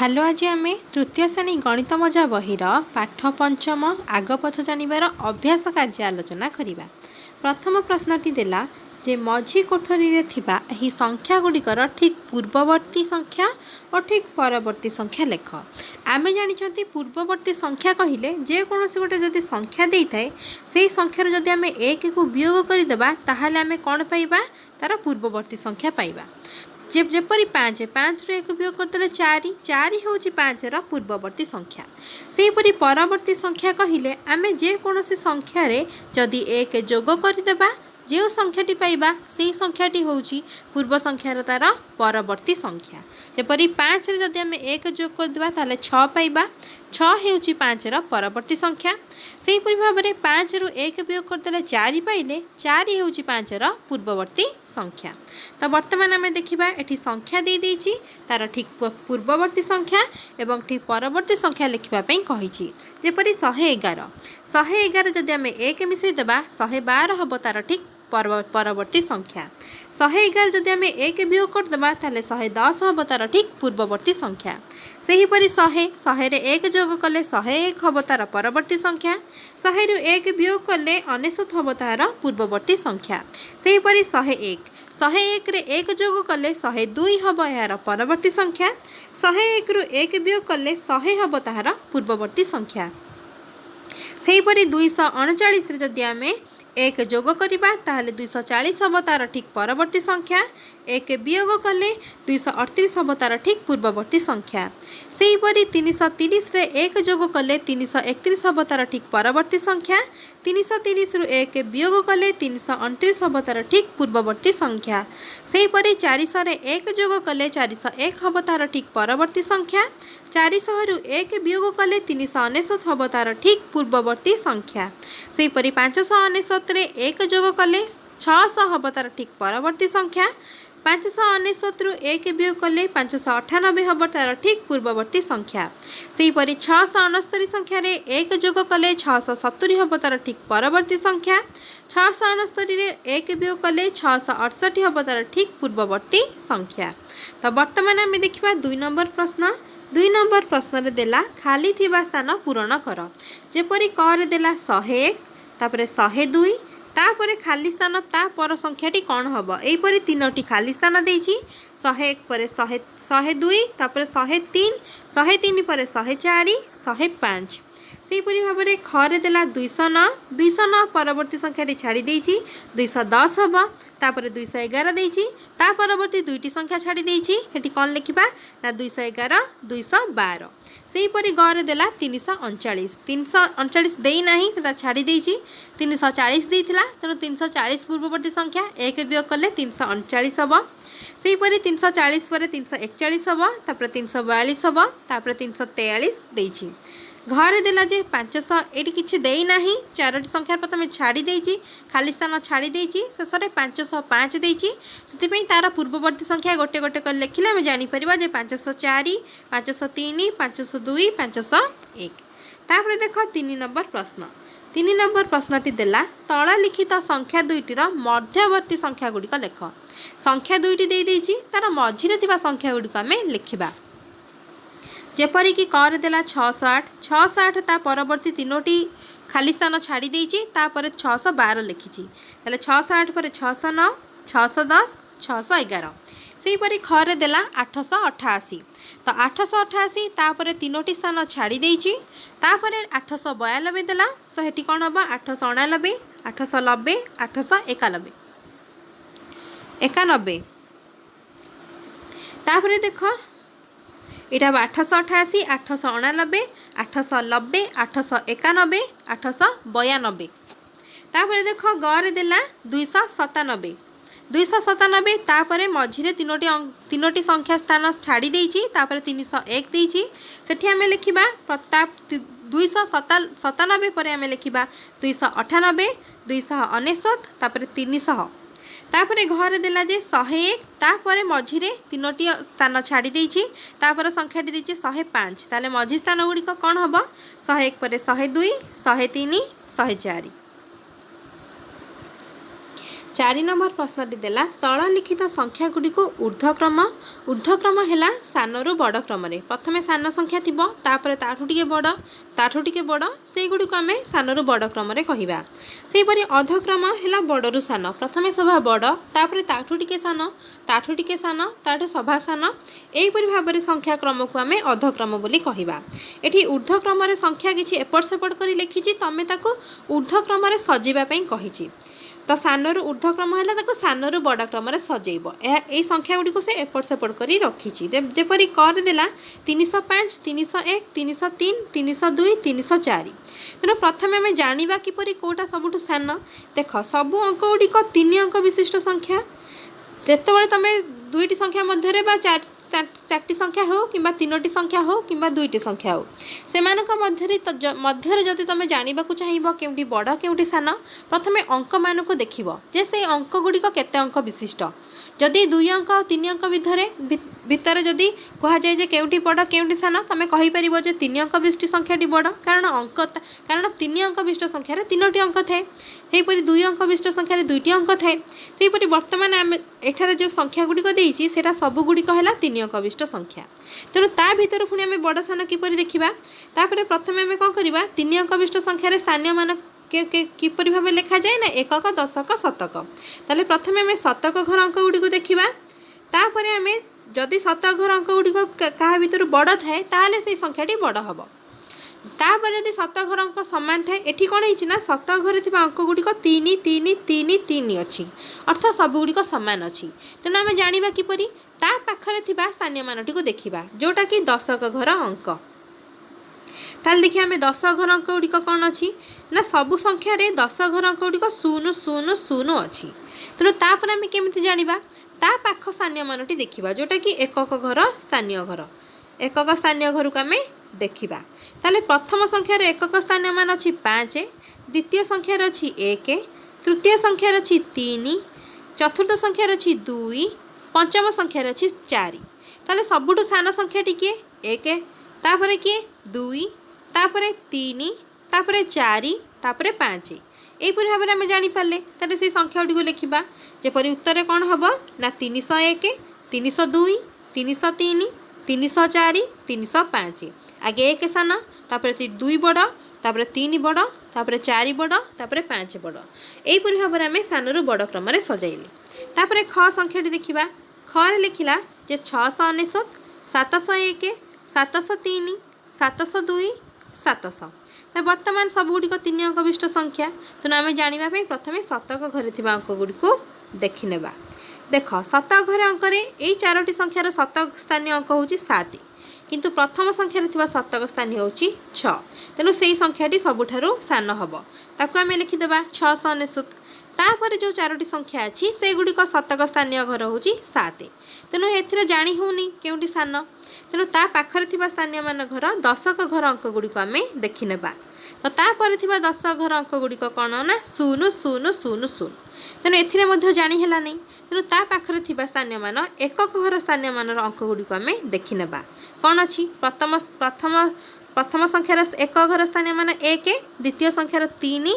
Hello आज आम तृतीय श्रेणी गणित मजा बहिर पाठ पंचम आग पछ जानिबार अभ्यास कार्य आलोचना करिबा। प्रथम प्रश्नटी देला जे मझी कोठरी रे थिबा एही संख्या गुड़िकर ठीक पूर्ववर्ती संख्या और ठीक परवर्ती संख्या लेख। आमे जानिछंती पूर्ववर्ती संख्या कहिले जे कोनोसी गोटे जदि संख्या देई थाए सेही संख्यार जदि आमे एक को वियोग करि देबा ताहाले आमे कोन पाइबा तार पूर्ववर्ती संख्या पाइबा। जेपरी पाँच पाँच रु एक वियोग करदे चारि चारि हूँ पाँच पूर्ववर्ती संख्या। सेहीपरि परवर्ती संख्या कहिले आमे जे कोनोसी संख्यारे जदि एक जोग करदेबा जो संख्याटी पाइबा से संख्याटी होउची पूर्व संख्यार तार परवर्ती संख्या। जेपरी पाँच रे जदि आमे एक जोग करदेबा ताले 6 पाइबा 6 हेउची पाँच परवर्ती संख्या। सेहीपरि भाबरे पाँच रु एक वियोग करदेले 4 पाइले 4 हेउची पाँच पूर्ववर्ती संख्या। तो वर्तमान आमे देखिबा एठी संख्या दे देइची तार ठीक पूर्ववर्ती संख्या एवं ठीक परवर्ती संख्या लिखिबा पई कहिची। जेपरि 111 111 जदि आमे एक मिसई देबा 112 हबो तार ठीक परवर्ती संख्या। 111 जदि आमे एक वियोग करदेबा ताले 110 हबो तार ठीक पूर्ववर्ती संख्या। सेहीपरि 100 रे एक जोग कले 101 हबो तार परवर्ती संख्या। 100 रु एक वियोग कले 99 हबो तार पूर्ववर्ती संख्या। सेहीपरि 101 रे एक जोग कले 102 हबो यार परवर्ती संख्या। 101 रु एक वियोग कले 100 हबो तार पूर्ववर्ती संख्या। सेहीपरि 239 रे जदि आमे एक जोग करिबा ताहले 240 हबो तार ठीक परवर्ती संख्या। एक वियोग कले 238 हबो तार ठीक पूर्ववर्ती संख्या। सेहीपरि 330 रे एक जोग कले 331 हबो तार ठीक परवर्ती संख्या। 330 रु एक वियोग कले 329 हबो तार ठीक पूर्ववर्ती संख्या। सेहीपरि 400 रे एक जोग कले 401 हबो तार ठीक परवर्ती संख्या। 400 रु एक वियोग कले 399 हबो तार ठीक पूर्ववर्ती संख्या। सेहीपरि 599 रे एक जोग कले 600 हबो तार ठीक परवर्ती संख्या। 599 रु एक वियोग कले 598 हबो तार ठीक पूर्ववर्ती संख्या। सेहीपरि 669 संख्या रे एक जोग कले 670 हबो तार ठीक परवर्ती संख्या। 669 रे एक वियोग कले 668 हबो तार ठीक पूर्ववर्ती संख्या। तो वर्तमान आमे देखिबा 2 नंबर प्रश्न। 2 नंबर प्रश्न रे देला खाली थिबा स्थान पूरण कर। जेपरि क रे देला 101 तापरे 102 तापरे खाली स्थान ता पर संख्याटी कौन हबो एपरि तीनोटी खाली स्थान देइछि। 101 परे 102 तापरे 103 103 परे 104 105। सेहीपरि भाबरे खरे देला 209 209 परवर्ती संख्याटी छाड़ी देइछि 210 हबो तापरे 211 देइछि ता परवर्ती दुईटी संख्या छाड़ी देइछि हेटी कोन लिखिबा ना 211 212। सेहीपरि गरे देला 339 339 देई नाही सेटा छाड़ी देइछि 340 देइथिला तेनु 340 पूर्ववर्ती संख्या एक वियोग कले 339 हबो। सेहीपरि 340 परे 341 हबो तापरे 342 हबो तापरे 343 देइछि। घरे देला जे 500 एटी किछि देई नाही चारोटी संख्या प्रथमे छाड़ी देइछि खाली स्थान छाड़ी देइछि शेषरे 505 देइछि सेति पई तार पूर्ववर्ती संख्या गोटे गोटे कर लेखिले हम जानि परिबा जे 504 503 502 501। तापरे देखो 3 नंबर प्रश्न। 3 नंबर प्रश्नटी देला तळ लिखित संख्या दुईटीर मध्यवर्ती संख्या गुड़िक लेख। संख्या दुईटी देई देइछि तार मझिरे थिबा संख्या गुड़िक आमे लिखिबा। जेपरि कि कर देला 608 608 ता परवर्ती तीनोटी खाली स्थान छाड़ी देइछि तापर 612 लिखिछि ताले 608 पर 609 610 611। सेहीपरि खरे देला 888 तो 888 तापर तीनोटी स्थान छाड़ी देइछि तापर 892 देला तो हेटी कोन हबा 889 890 891 91। तापर देखो इटा 888 889 890 891 892। तापर देख गरे देला 297 297 तापर मझिरे तीनोटी संख्या स्थान छाड़ी देइछि तापर 301 देइछि सेठी आमे लिखिबा प्रताप 297 पर आमे लिखिबा 298 299 तापर 300। तापर घरे देला जे 101 तापर मझिरे तीनोटी स्थान छाड़ी देइछि तापर संख्याटी देइछि 105 ताले मझि स्थान गुड़िक कौन हबो 101 पर 102 103 104। चार नंबर प्रश्नटी देला तल लिखित संख्या गुड़िक ऊर्ध्वक्रम है सानू बड़ क्रम प्रथम सान संख्या थी तापर ताठू टिके बड़ से गुड़िक आम सानू बड़ क्रम कहवा सेपरी अधक्रम है बड़ू सान प्रथम सभा बड़ तापर ताठू टिके सान ताठू सभा सान यहीपरि भाव में संख्या क्रम को आम अधक्रम बोली कहवा एठी ऊर्ध्वक्रम संख्या किसी एपट सेपट कर लिखी तमें ऊर्ध्वक्रम सजाइवाई कही तो सानू ऊर्ध्वक्रम है सानू बड़ क्रम सजेब यही संख्या गुड़ी से एपट सेपट कर रखी जपरी करदेला 305 301 303 302 304 तेणु प्रथम आम जाना किपरि कौटा सबुठ सान देख सबू अंक गुड़िक 3 अंक विशिष्ट संख्या जितेबाला तुम दुईटी संख्या मध्य चारटी संख्या हो कि 3टी संख्या हो कि 2टी संख्या हो से मध्य जदि तुम जानवा चाहिए केउटी बड़ केउटी सान प्रथम अंक मान को देख से अंक गुड़िक केते अंक विशिष्ट जदि 2 अंक 3 अंक भितर जदि कहुए जे केउटी बड़ केउटी सान तुम कहीपर 3 अंक विशिष्ट संख्याटी बड़ कारण 3 अंक विशिष्ट संख्यार 3टी अंक थाए सेहीपरि 2 अंक विशिष्ट संख्यार 2टी अंक थाए सेहीपरि वर्तमान आम एठार जो संख्या गुड़िक देइछि सेटा सब गुड़िक है 3 अंक विशिष्ट संख्या तेणु ता भीतर पुणी आम बड़ सान किपरि देखिबा तापर प्रथम आम कौन करवा 3 अंक विशिष्ट संख्यार स्थानीय मान किपरि भाव लिखा जाए ना एकक दशक शतक ताले प्रथम आम शतक घर अंक गुड़िक देखिबा तापर आम जदि शतक घर अंक गुड़िक क्या भीतर बड़ थाए ताहले से संख्याटी बड़ हम तापर यदि शतक घर अंक सामान थाए एठी कौन है शतक घर थी अंक गुड़िक 3 3 3 3 अच्छी अर्थात सब गुड़िक सामान अच्छी तेणु आम जाना किपरि ता पाखरे थिबा स्थानीय मानटी को देखिबा जोटा कि दशक घर अंक ताल देखिए आम 10 घर अंक गुड़िक कौन अच्छी ना सबु संख्यार 10 घर अंक गुड़िक 0 0 0 अच्छी तेणु तापर आम केमिति जानिबा ता पाख स्थानीय मानटी देखिबा जोटा कि एकक घर स्थानीय घर को आम देखिबा ताले प्रथम संख्यार एकक स्थानीय मान अच्छी 5 द्वितीय संख्यार अच्छी 1 तृतीय संख्यार अच्छी 3 चतुर्थ संख्यार अच्छी 2 पंचम संख्यार अच्छी 4 ताले सबुठु सान संख्याटी किए 1 तापर किए 2 तापर 3 तापर 4 तापर 5 यहीपरि भाव में आम जानीपारे ताले से संख्या गुड़ी को लिखा जेपरी उत्तर कौन हम ना 301 302 303 304 305 आगे 1 सान तापर 2 बड़ तापर 3 बड़ तापर 4 बड़ तापर 5 बड़ यहीपरि भाव में आम सानू बड़ क्रम सजाइले तापर ख संख्याटी देखा खरे लिखला जे 699 701 703 702 700 तो बर्तमान सब गुड़िक 3 अंक विशिष्ट संख्या तेणु आम जाना प्रथम शतक घर थी अंक गुड़ी को देखने देख शतक घर अंक यही 4टी संख्यार शतक स्थानीय अंक हूँ 7 किंतु प्रथम संख्यार थी शतक स्थानीय हूँ 6 तेणु से संख्याटी सबुठारु सान हम ताकू आम लिखिदेवा 699 तापर जो 4टी संख्या अच्छी से गुड़िक शतक स्थानीय घर हूँ 7 तेणु ए जाणी होनी केउटी सान तेणु ता पाखरे थिबा स्थानीय मान घर दशक घर अंक गुड़िक आम देखने तो तापर थिबा 10 घर अंक गुड़िक कौन ना 0 0 0 0 तेणु ए जाणी है नहीं तेणु ता पाखरे थिबा स्थानीय मान एकक घर स्थानीय मान अंक गुड़िक आम देखने कौन अच्छी प्रथम संख्यार एक घर स्थानीय मान 1 द्वितीय संख्यार 3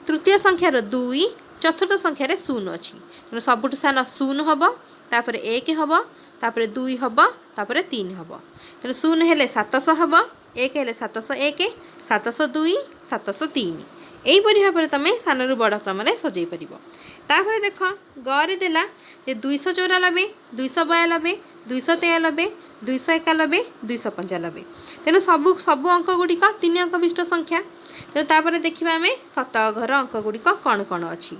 तृतीय संख्यार 2 चतुर्थ संख्यार 0 अच्छी तेणु सबुठ सान 0 हम तापर 1 हम तापर 2 हम तापर 3 हम तेणु 0 हेले 700 हम 1 हेले 701 702 703 यहीपरि भाव में तुम सानू बड़ क्रम सजाई पार तापर देख गरे देला जे 294 292 293 291 295 तेणु सबू अंक गुड़िक 3 अंक विशिष्ट संख्या तेणु तापर देखा आम शतक घर अंक गुड़िक कौन कौन अच्छी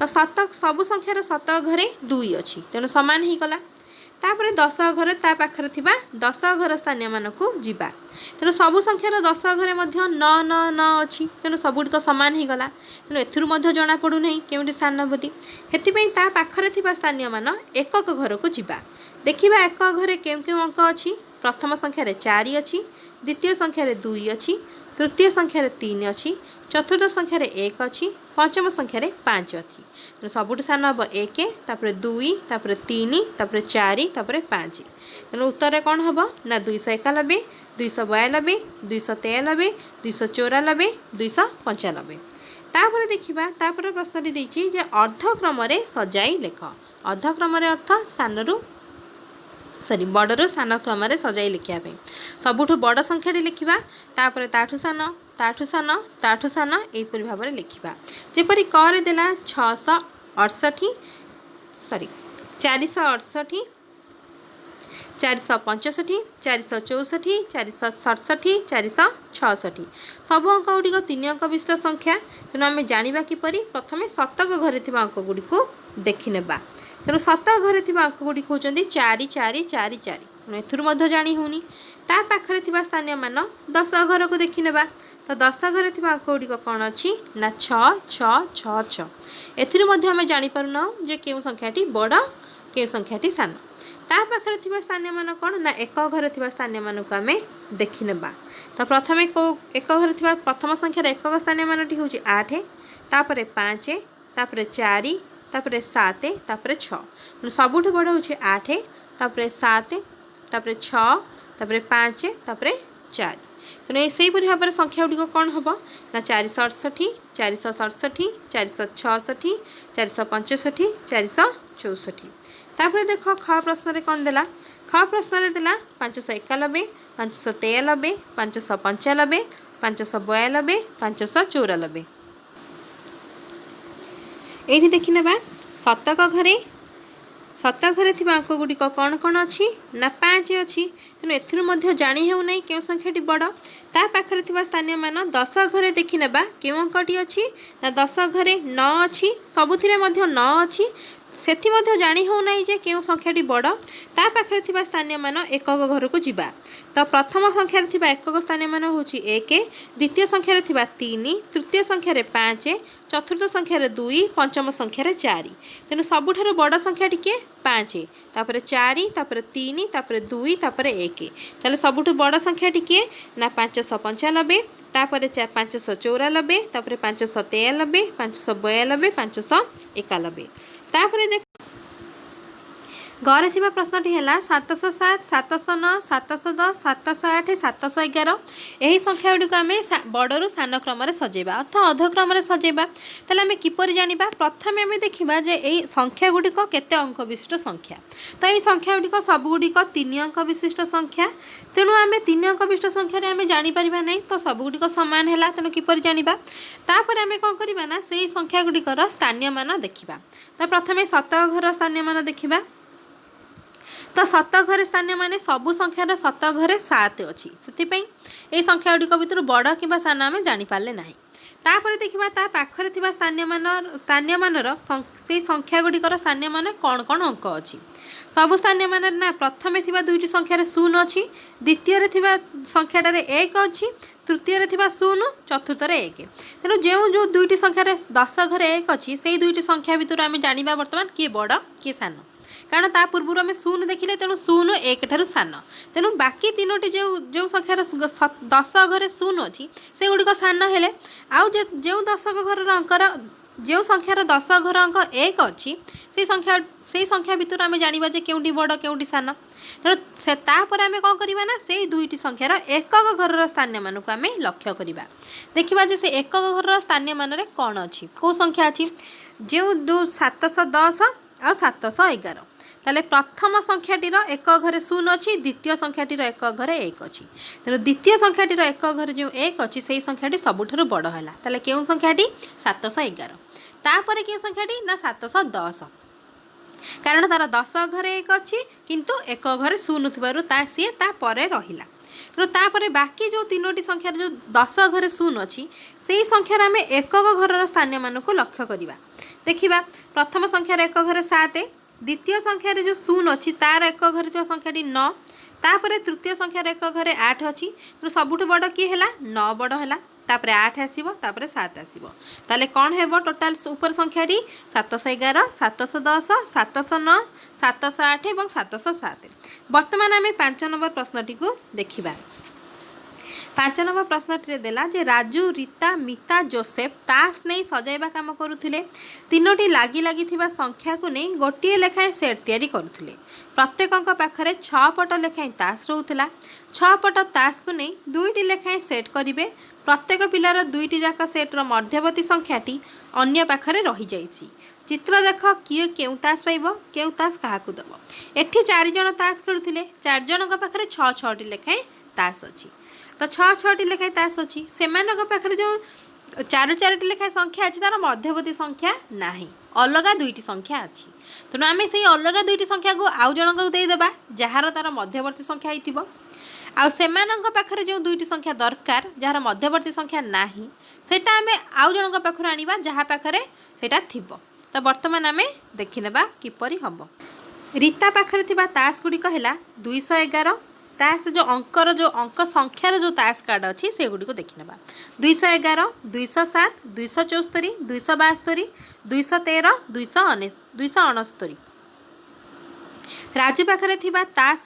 तो शतक सबू संख्यार शतक घरे 2 अच्छी तेणु सामान हो गला तापर 10 घर ता पाखरे थिबा 10 घर स्थानीय मान को जीवा तेणु सबू संख्यार 10 घरे 9 9 9 अच्छी तेणु सबुटिक सामान हो गला तेणु एथुरु जना पड़ू नहीं केउटी स्थान बोली हेतिपई ता पाखरे थिबा स्थानीय मान एकक घर को जीवा देखिबा एक घरे केउ केउ अंक अच्छी प्रथम संख्यार 4 अच्छी द्वितीय संख्यार 2 अच्छी तृतीय संख्यार 3 अच्छी चतुर्थ संख्यार 1 अच्छी पंचम संख्यार 5 अच्छी तेणु सबुठ सान हम 1 तापर 2 तापर 3 तापर 4 तापर 5 तेणु उत्तर कौन हम ना 291 292 293 294 295 तापर देखिबा तापर प्रश्नटी देछि जे अर्धक्रम रे सजाई लेख। अर्धक्रम रे अर्थ सानरू सरी बड़रू सान क्रम रे सजाई लिखिया पे सबुठु बड़ संख्याटी लिखिबा तापर ताठु सान ताठु सान ताठु सान एपरि भाव में लिखिबा जेपरि क रे देला 668 सॉरी 468 465 464 467 466 सब अंक गुड़िक 3 अंक विशिष्ट संख्या तेणु आम जाना किपरि प्रथम शतक घरे थिबा अंक गुड़िक देखिनेबा तेणु शतक घरे थिबा अंक गुड़िक होचंदी 4 4 4 4 तेणु एथुर मध्य जानी होनी ता पाखरे थिबा स्थानीय मान 10 घर को देखिनेबा तो 10 घरे थिबा अंक गुड़िक कौन अच्छी ना 6 6 6 6 एथुर मध्य आम जानी पारुना जे केउ संख्याटी बड़ केउ संख्याटी सान ता पाखरे थिबा स्थानीय मान कौन ना एक घरे थिबा स्थानीय मान को आम देखिनेबा तो प्रथमे को एक घरे थिबा प्रथम संख्यार एकक स्थानीय मानटी होची 8 तापरे 5 तापरे 4 तापरे 7 तापरे 6 सबुठु बड़ होची 8 तापरे 7 तापरे 6 तापरे 5 तापरे 4 तेणु से भाव में संख्या गुड़िक कौन हम ना 468 467 466 465 464 तापर देख ख प्रश्न कौन देला ख प्रश्न देला 591 593 595 592 594 ये देखने शतक घरे थिबा अंक गुड़िक कौन कौन अच्छी ना 5 अच्छी तेणु एथुर जानी हो ना क्यों संख्याटी बड़ ता पाखरे थिबा स्थानीय मान 10 घरे देखी नेबा क्यों अंकटी अच्छी ना 10 घरे 9 अच्छी सबुथिरे 9 अच्छी सेथि मध्य जानी हो ना जे क्यों संख्याटी बड़ ता पाखरे थिबा स्थानीय मान एकक घर को जिबा तो प्रथम संख्यार थिबा एकक स्थानीय मान होची 1 द्वितीय संख्यार थिबा 3 तृतीय संख्यार 5 चतुर्थ संख्यार 2 पंचम संख्यार 4 तेणु सबुठारु बड़ संख्याटी के 5 तापर 4 तापर 3 तापर 2 तापर 1 ताले सबुठु बड़ संख्याटी के ना 595 तापर 594 तापर 593 592 591 तापर देख घरे थिबा प्रश्नटी है 707 709 710 708 711 यही संख्या गुड़िक आम बड़रू सान क्रम सजेबा अर्थ अधक्रम सजेबा ताले आम किपर जानिबा प्रथमे आम देखिबा जे एई संख्या गुड़िक केते अंक विशिष्ट संख्या तो ये संख्या गुड़िक सब गुड़िक 3 अंक विशिष्ट संख्या तेणु आम 3 अंक विशिष्ट संख्या आम जापर ना तो सब गुड़िक सामान है तेणु किपर जानिबा तापर आम कौन करबा ना से संख्या गुड़िकर स्थानीय मान देखिबा तो प्रथमे शतक घर स्थानीय मान देखिबा तो शतक घरे स्थानीय माने सबु संख्यार शतक घरे 7 अच्छी से संख्या गुड़िक भितर बड़ कि सान आम जापारे ना तापर देखिबा ता पाखरे थिबा स्थानीय मानर से संख्या गुड़िकर स्थानीय मान कौन कौन अंक अच्छी सबु स्थानीय मान ना प्रथमे थिबा दुईटी संख्यार 0 अच्छी द्वितीय थिबा संख्याटार 1 अच्छी तृतीय थिबा 0 चतुर्थ 1 तेणु जो दुईटी संख्यार 10 घरे 1 अच्छी से दुईटी संख्या भितर आम जानिबा वर्तमान किए बड़ किए सान कारण ता पूर्व आम 0 देखिले तेणु 0 1 ठारू सान तेणु बाकी तीनोटी जो संख्यार 10 घरे 0 अच्छी से गुड़िक सान हेले आउ जो 10 घर अंकर जो संख्यार 10 घर अंक 1 अच्छी से संख्या भितर आम जानिबा जे केउटी बड़ केउटी सान तेणु से तापर आम कौन करबा ना से दुईटी संख्यार एकक घर स्थानीय मान को आम लक्ष्य करबा देखिबा जे से एकक घर स्थानीय मान रे कौन अच्छी को संख्या अच्छी जो 710 आ 711 ताले प्रथम संख्याटीर एक घरे 0 अच्छी द्वितीय संख्याटीर एक घरे 1 अच्छी तेणु द्वितीय संख्याटीर एक घरे जो 1 अच्छी से संख्याटी सबुठारु बड़ है ताले केउं संख्याटी 711 तापर केउं संख्याटी ना 710 कारण तार 10 घरे 1 अच्छी किंतु एक घरे 0 थिबारु ता सी ता परे रहिला तेणु तापर बाकी जो तीनोटी संख्यार जो 10 घरे 0 अच्छी से संख्यार आम एकक घर स्थानीय मान को लक्ष्य करवा देखिबा प्रथम संख्यार एक घरे 7 द्वितीय संख्यार जो 0 अच्छी तार एक घरे थिबा संख्याटी 9 तापर तृतीय संख्यार एक घरे 8 अच्छी तेणु सबुठु बड़ किए है 9 बड़ है तापर 8 आसीबो तापर 7 आसीबो ताले कौन हेबो टोटाल ऊपर संख्याटी 711 710 709 708 और 707 वर्तमान आम 5 नंबर प्रश्नटी को देखिबा पांच नंबर प्रश्नटी देला जे राजू रीता मिता जोसेफ तास नहीं सजाइबा काम करुथिले तीनोटी लागी लागी थिबा संख्या को नहीं गोटे लेखाएं सेट तैयारी करुथिले प्रत्येक पाखरे 6 पट लेखाएं तास रोउथला 6 पट तास को नहीं दुईटी लेखाएं सेट करिवे प्रत्येक पिलार दुईटी जाक सेट्र मध्यवर्ती संख्याटी अन्य पाखरे रही जाइछि चित्र देख किए केउ तास पाइब केउ तास काहाकू दब एठी 4 जण तास खेलुथिले 4 जणक पाखरे 6 लेखाएं तास अछि तो 6 लेखाएं तास अच्छी से पाखे जो 4 लेखाएं संख्या अच्छी तार मध्यवर्ती संख्या ना अलग दुईटी संख्या अच्छी तेणु आम से अलग दुईटी संख्या को आउ जन को देदेबा जार तार मध्यवर्ती संख्या हो आउ पाखे जो दुईटी संख्या दरकार जार मध्यवर्ती संख्या ना सेटा आम आउ जन पाखर आनिबा जहाँ पाखे सेटा थिबो तो बर्तमान आम देखिनेबा किपरि हबो रीता पाखे थिबा तास गुड़िक है 211 तास जो अंक संख्यार जो तास कार्ड अच्छी से गुड़ी को देखने 211 207 274 272 213 269 राजू पाखे थिबा तास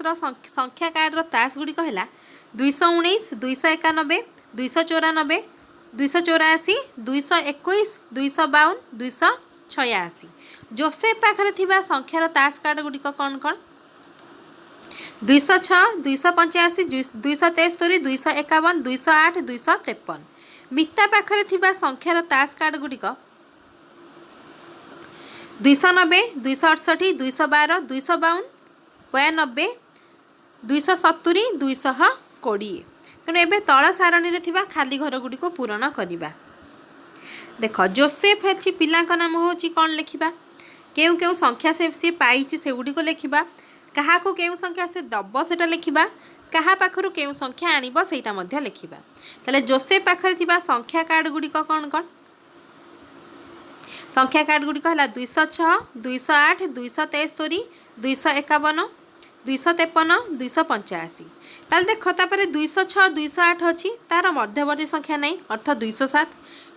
संख्या कार्ड तास गुड़िक है 219 291 294 284 221 252 286 जोसेफ पाखे थिबा संख्यार तास कार्ड गुड़िक कौन कौन 206 285 273 251 208 253 मिता पाखरे थिबा संख्यार तास कार्ड गुड़िक 290 268 212 252 92 270 220 तेणु एबे तल सारणी थिबा खाली घर गुड़ी को पूरण करवा देख जोसेफ अच्छी पिला नाम हूँ कौन लिखा केउ केउ संख्या से पाई से गुड़ी को लिखा क्या केउ संख्या से दब से लिखा क्या पाखर केउ संख्या आणब से लिखा ताले जोसेफ पाखे थिबा संख्या कार्ड गुड़िक कौन कौन संख्या कार्ड गुड़िक है 206 208 273 251 253 285 ताल देख तापर 206 208 अच्छी तार मध्यवर्ती संख्या नहीं अर्थात 207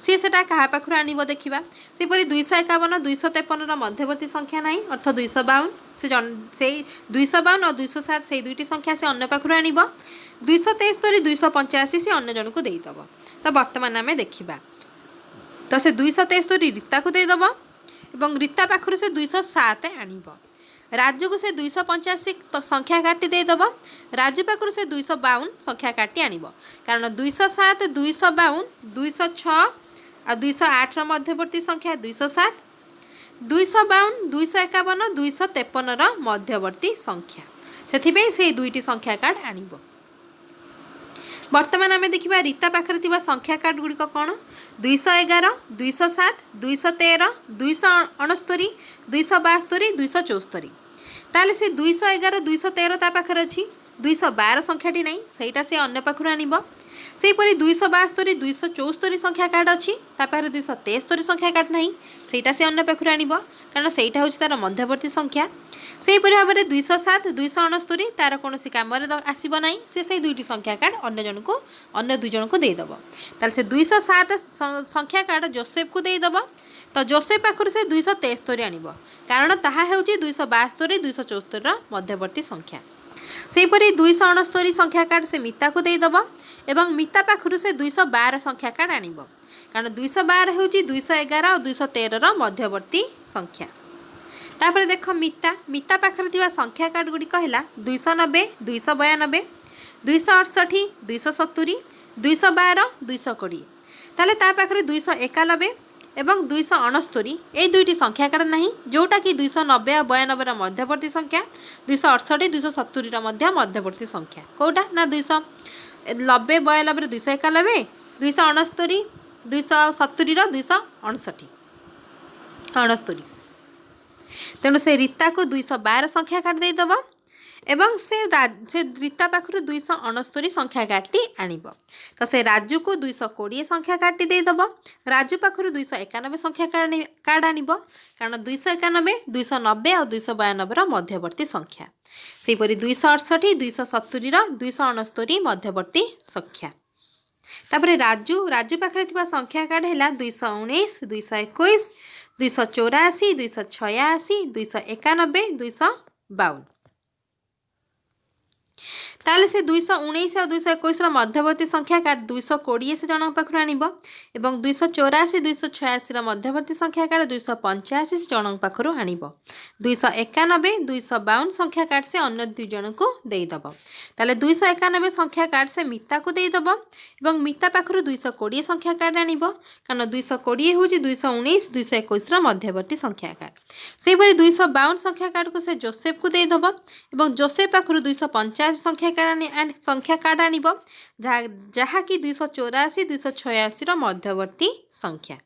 सी सेटा क्या पाखर आणब देखा सेपरी 251 253 मध्यवर्ती संख्या नहीं अर्थात 252 से 252 और 207 से दुईटी संख्या से अन्य पाखर आणब 273 285 से अन्य जन को देदब तो बर्तमान आम देखा तो से 273 रीता को देदब और रीता पाखर से 207 आणब राजू को से 285 संख्या काटी देदब राजू पाखर से 252 संख्या काटी आणब कारण 207 252 206 और 208 मध्यवर्ती संख्या 207 252 251 253 मध्यवर्ती संख्या से दुईटी संख्या कार्ड आणब बर्तमान आम देखा रीता पाखे थिबा संख्या कार्ड गुड़िक कौन 211 207 213 269 272 274 ताले से 211 213 ता पाखे अच्छी 212 संख्याटी नहीं सहीटा से अन्य पाखर आणब सेपरी 272 274 संख्या कार्ड अच्छी तापर 273 संख्या कार्ड नहीं सेटा से अन्य पाखर आणब कारण सेटा हूँ तार मध्यवर्ती संख्या सेहीपरि भाव में 207 269 तार कौन कम आसब ना से दुईटी संख्या कार्ड अन्य जन को अन्य दुई जन को देदब ताल से 207 संख्या कार्ड जोसेफ को देदब तो जोसेफ पाखर से 273 आणब कारण ताहा हेउची 272 274 मध्यवर्ती संख्या सेहीपरि 269 संख्या कार्ड से मिता को देदब एवं मिता पाखर से 212 संख्या कार्ड आणब कारण 212 हूँ 211 और 213 मध्यवर्ती संख्या तापर देख मिता पाखे थिबा संख्या कार्ड गुड़िक है 290 292 268 270 212 220 ताले ता पाखे 291 एवं 269 ये दुईटी संख्या कार्ड नहीं जोटा कि 290 और 92 मध्यवर्ती संख्या 268 270 मध्यवर्ती संख्या कौटा ना 290 92 291 269 270 269 तेणु से रीता को 212 संख्या कार्ड देदब एवं से रीता पाखर 269 संख्या कार्डटी आणब तो से राजू को 220 संख्या कार्डटी देदब राजू पाखर 291 संख्या कार्ड आणब कारण 291 290 और 292 मध्यवर्ती संख्या सेहीपरि 268 270 269 मध्यवर्ती संख्या तापर राजू पाखे थिबा संख्या कार्ड है 219 221 284 286 291 252 ताले से 219 और 221 मध्यवर्ती संख्या कार्ड 220 से जन पाखु आण 284 286 मध्यवर्ती संख्या कार्ड 285 से जन पाखु आण 291 252 संख्या कार्ड से अन्य 2 जन को देदब। ताले 291 संख्या कार्ड से मिता को देदब और मिता पाखु 220 संख्या कार्ड आण कारण 220 हूँ 219 221 मध्यवर्ती संख्या कार्ड। से 252 संख्या कार्ड को से जोसेफ को देदब और जोसेफ पाखु 285 संख्या कार्ड आण जहाँकि 284 286 मध्यवर्ती संख्या।